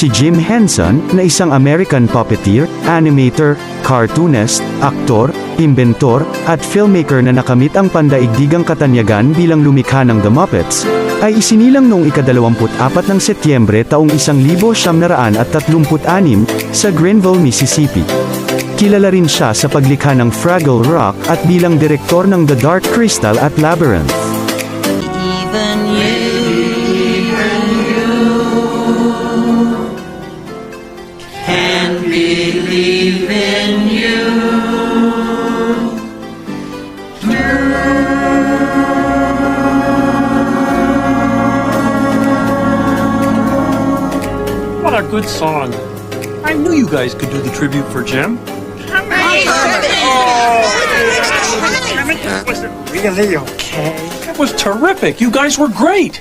si Jim Henson na isang American puppeteer, animator, cartoonist, aktor, inventor, at filmmaker na nakamit ang pandaigdigang katanyagan bilang lumikha ng The Muppets, ay isinilang noong ika-24 ng Setyembre taong 1936 sa Greenville, Mississippi. Kilala rin siya sa paglikha ng Fraggle Rock at bilang direktor ng The Dark Crystal at Labyrinth. Even you can believe in you. What a good song. I knew you guys could do the tribute for Jim. Was it really okay? It was terrific. You guys were great.